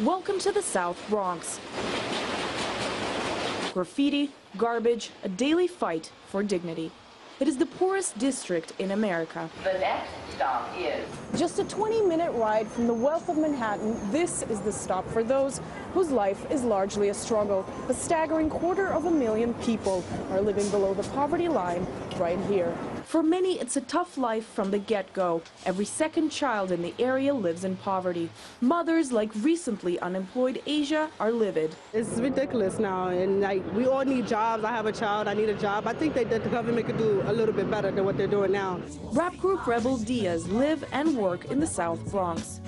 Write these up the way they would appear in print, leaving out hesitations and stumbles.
Welcome to the South Bronx. Graffiti, garbage, a daily fight for dignity. It is the poorest district in America. The next stop is just a 20-minute ride from the wealth of Manhattan. This is the stop for those whose life is largely a struggle. A staggering 250,000 people are living below the poverty line right here. For many, it's a tough life from the get-go. Every second child in the area lives in poverty. Mothers, like recently unemployed Asia, are livid. It's ridiculous now, and like we all need jobs. I have a child, I need a job. I think that the government could do a little bit better than what they're doing now. Rap group Rebel Diaz live and work in the South Bronx.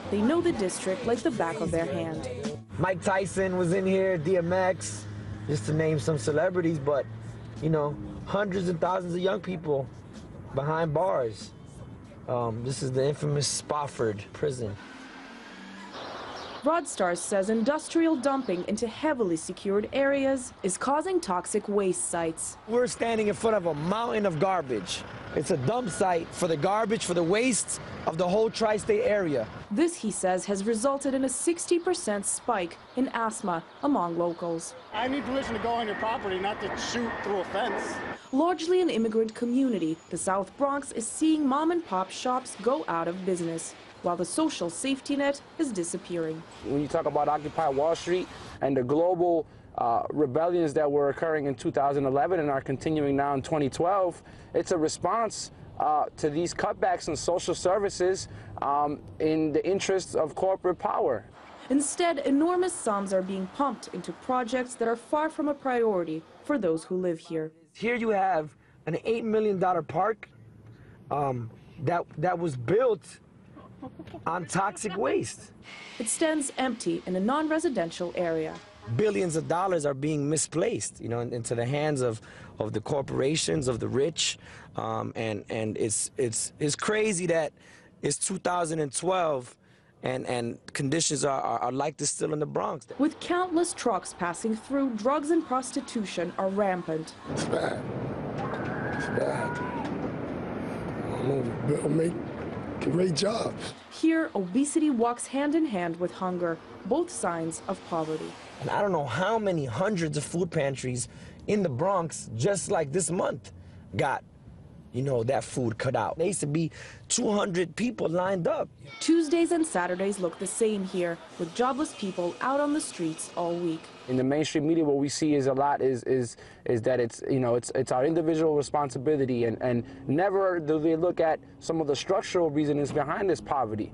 They know the district like the back of their hand. Mike Tyson was in here, DMX, just to name some celebrities, but you know, hundreds and thousands of young people behind bars. This is the infamous Spofford prison. Broadstars says industrial dumping into heavily secured areas is causing toxic waste sites. We're standing in front of a mountain of garbage. It's a dump site for the garbage, for the waste of the whole tri-state area. This, he says, has resulted in a 60% spike in asthma among locals. I need permission to go on your property, not to shoot through a fence. Largely an immigrant community, the South Bronx is seeing mom-and-pop shops go out of business, while the social safety net is disappearing. When you talk about Occupy Wall Street and the global rebellions that were occurring in 2011 and are continuing now in 2012, it's a response to these cutbacks in social services in the interests of corporate power. Instead, enormous sums are being pumped into projects that are far from a priority for those who live here. Here you have an $8 million park that was built on toxic waste. It stands empty in a non-residential area. Billions of dollars are being misplaced, you know, into the hands of the corporations, of the rich, and it's crazy that it's 2012 and conditions are like this still in the Bronx. With countless trucks passing through, drugs and prostitution are rampant. It's bad. It's bad. I don't know, they'll make great jobs. Here, obesity walks hand in hand with hunger, both signs of poverty. And I don't know how many hundreds of food pantries in the Bronx, just like this month, got, you know, that food cut out. There used to be 200 people lined up. Tuesdays and Saturdays look the same here, with jobless people out on the streets all week. In the mainstream media, what we see is a lot is that it's, you know, it's our individual responsibility, and never do they look at some of the structural reasons behind this poverty.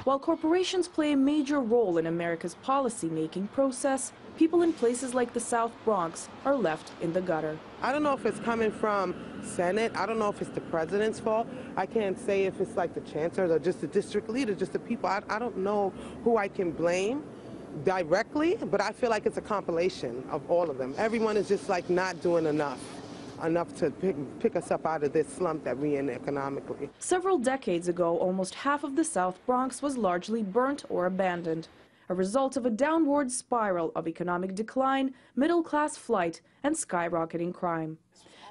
While corporations play a major role in America's policy-making process, people in places like the South Bronx are left in the gutter. I don't know if it's coming from Senate. I don't know if it's the president's fault. I can't say if it's like the chancellor or just the district leader, just the people. I don't know who I can blame directly, but I feel like it's a compilation of all of them. Everyone is just like not doing enough to pick us up out of this slump that we're in economically. Several decades ago, almost half of the South Bronx was largely burnt or abandoned, a result of a downward spiral of economic decline, middle-class flight, and skyrocketing crime.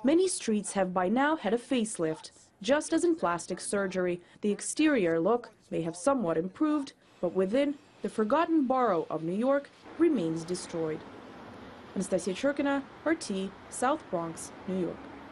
Many streets have by now had a facelift. Just as in plastic surgery, the exterior look may have somewhat improved, but within, the forgotten borough of New York remains destroyed. Anastasia Churkina, RT, South Bronx, New York.